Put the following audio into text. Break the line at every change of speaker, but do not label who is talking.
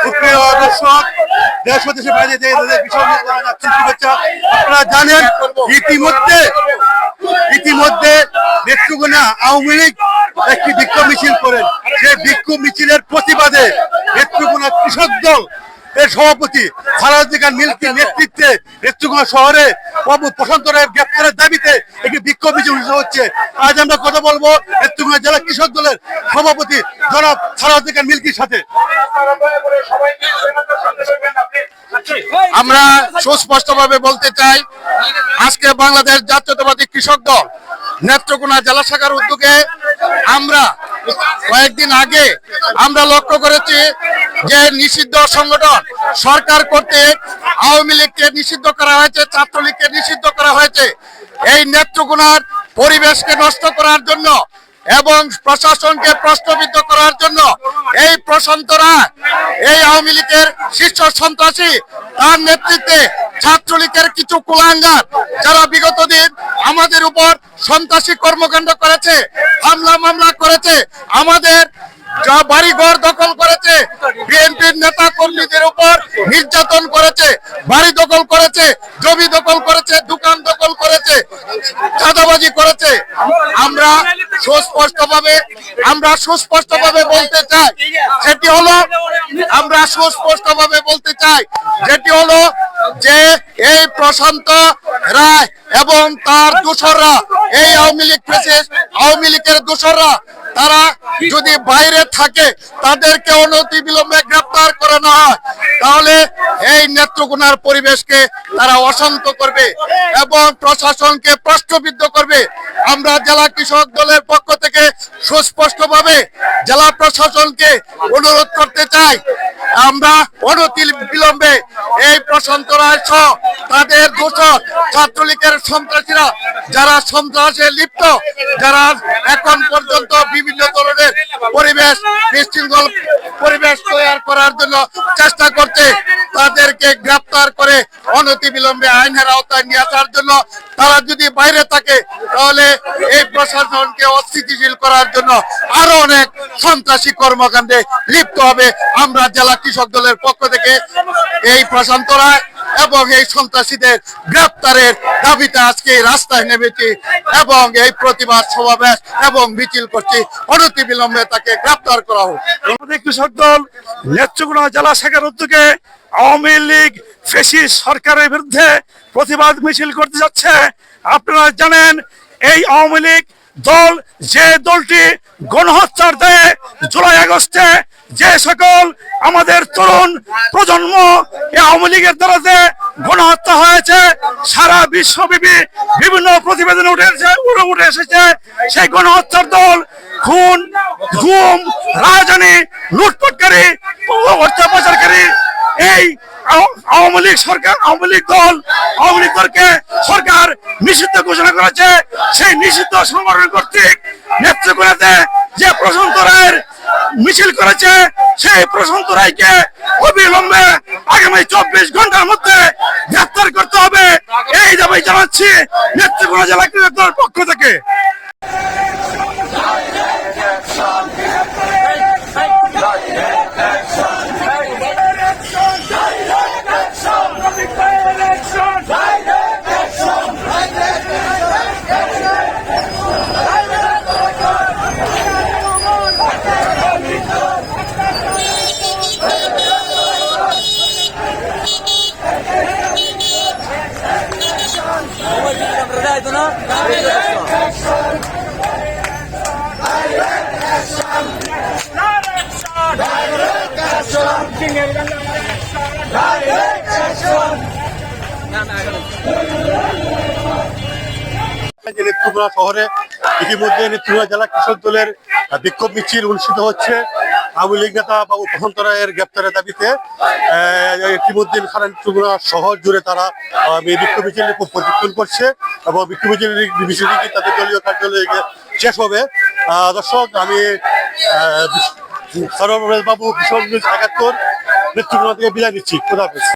সুপ্রিয় দর্শক, দেশ ও দেশের বাইরে যে বিষয় নিয়ে যাচ্ছেন, শুভেচ্ছা। আপনারা জানেন ইতিমধ্যে নেত্রকোনা আওয়ামী লীগ একটি বিক্ষোভ মিছিল করেন। সেই বিক্ষোভ মিছিলের প্রতিবাদে নেত্রকোনা কৃষক দল এর সভাপতি খালেদা মিল্কির নেতৃত্বে নেত্রকোনা শহরে প্রশান্ত রায়ের গ্রেপ্তারের দাবিতে একটি বিক্ষোভ মিছিল অনুষ্ঠিত হচ্ছে। আজ আমরা কথা বলবো নেত্রকোনা জেলা কৃষক দলের সভাপতি জনাব খালেদা মিল্কির সাথে।
আমরা সুস্পষ্টভাবে বলতে চাই, আজকে বাংলাদেশ জাতীয়তাবাদী কৃষক দল নেত্রকোনা জেলা শাখার উদ্যোগে আমরা কয়েকদিন আগে আমরা লক্ষ্য করেছি যে নিষিদ্ধ সংগঠন সরকার কর্তৃক আওয়ামী লীগকে নিষিদ্ধ করা হয়েছে, ছাত্রলীগকে নিষিদ্ধ করা হয়েছে। এই নেত্রকোনার পরিবেশকে নষ্ট করার জন্য এবং প্রশাসনকে প্রশ্নবিদ্ধ করার জন্য এই প্রশান্তরা এই আওয়ামী লীগের শীর্ষ সন্ত্রাসী তার নেতৃত্বে ছাত্রলীগের কিছু কুলাঙ্গার যারা বিগত দিন আমাদের উপর সন্ত্রাসী কর্মকাণ্ড করেছে, হামলা মামলা করেছে, আমাদের বাড়িঘর দখল করেছে, বিএনপির নেতা কর্মীদের উপর নির্যাতন করেছে, বাড়ি দখল করেছে, জমি দখল করেছে, দোকান দখল করেছে, চাঁদাবাজি করেছে। আমরা সুস্পষ্টভাবে বলতে চাই, যেটি হলো যে এই প্রশান্ত রায় এবং তার দোসররা, এই আওয়ামী লীগের দোসররা, তারা যদি বাইরে থাকে তাদেরকে অনতিবিলম্বে গ্রেপ্তার করানো হয়, তাহলে এই নেত্রকোনার পরিবেশকে তারা অশান্ত করবে এবং প্রশাসনকে প্রশ্নবিদ্ধ করবে। আমরা জেলা কৃষক দলের পক্ষ থেকে সুস্পষ্টভাবে জেলা প্রশাসনকে অনুরোধ করতে চাই, আমরা অনতিবিলম্বে এই প্রশান্ত রায় সহ তাদের দোষর ছাত্রলীগের সন্ত্রাসীরা যারা সন্ত্রাসে লিপ্ত, যারা এখন পর্যন্ত বিভিন্ন ধরনের পরিবেশ বিশৃঙ্খল পরিবেশ তৈরি করার জন্য চেষ্টা করছে, তাদেরকে গ্রেপ্তার করে অনতিবিলম্বে আইনের আওতায় নিয়ে আসার জন্য। তারা যদি বাইরে থাকে তাহলে এই প্রশাসনকে অস্থিতিশীল করার জন্য আরো অনেক সন্ত্রাসী কর্মকাণ্ডে লিপ্ত হবে। আমরা জেলা কৃষক দলের পক্ষ থেকে এই প্রশান্ত রায় এবং এই সন্ত্রাসীদের গ্রেপ্তারের দাবিতে আজকে রাস্তায় নেমেছি এবং এই প্রতিবাদ সমাবেশ এবং মিছিল করছি, অনতিবিলম্বে তাকে গ্রেপ্তার করা হোক।
কৃষক দল নেত্রকোনা জেলা শাখার উদ্যোগে আওয়ামী লীগ ফ্যাসিস্ট সরকারের বিরুদ্ধে প্রতিবাদ মিছিল করতে যাচ্ছে। আপনারা জানেন এই আওয়ামী লীগ দল যে দলটি গণহত্যার দায়ে জুলাই আগস্টে যে সকল আমাদের তরুণ প্রজন্ম আওয়ামী লীগের দ্বারা যে গণহত্যা হয়েছে, সারা বিশ্বব্যাপী বিভিন্ন প্রতিবেদন উঠে এসেছে। সেই গণহত্যার দল খুন, গুম, রাজধানী লুটপাটকারী, অর্থ পাচারকারী এই আওয়ামী লীগ দলকে সরকার নিষিদ্ধ ঘোষণা করেছে। সেই নিষিদ্ধ সংগঠন কর্তৃক নেত্রকোনাতে যে প্রশান্ত রায়ের মিছিল করেছে, সেই প্রশান্ত রায়কে অবিলম্বে আগামী 24 ঘন্টার মধ্যে গ্রেফতার করতে হবে, এই দাবি জানাচ্ছি নেত্রকোনা জেলা কৃষক দলের পক্ষ থেকে। নেত্রকোনা শহরে ইতিমধ্যে নেত্রকোনা জেলা কৃষক দলের বিক্ষোভ মিছিল অনুষ্ঠিত হচ্ছে আওয়ামী লীগ নেতা বাবু প্রশান্ত রায়ের গ্রেপ্তারের দাবিতে। ইতিমধ্যে নেত্রকোনা শহর জুড়ে তারা এই বিক্ষোভ মিছিল পরিবর্তন করছে এবং বিক্ষোভ মিছিলটি তাদের দলীয় কার্যালয়ে শেষ হবে। দর্শক, আমি সরবরাজ বাবু, ভীষণ নিউজ ৭১ নেত্রকোনা থেকে বিদায় নিচ্ছি। খোদা হাফেজ।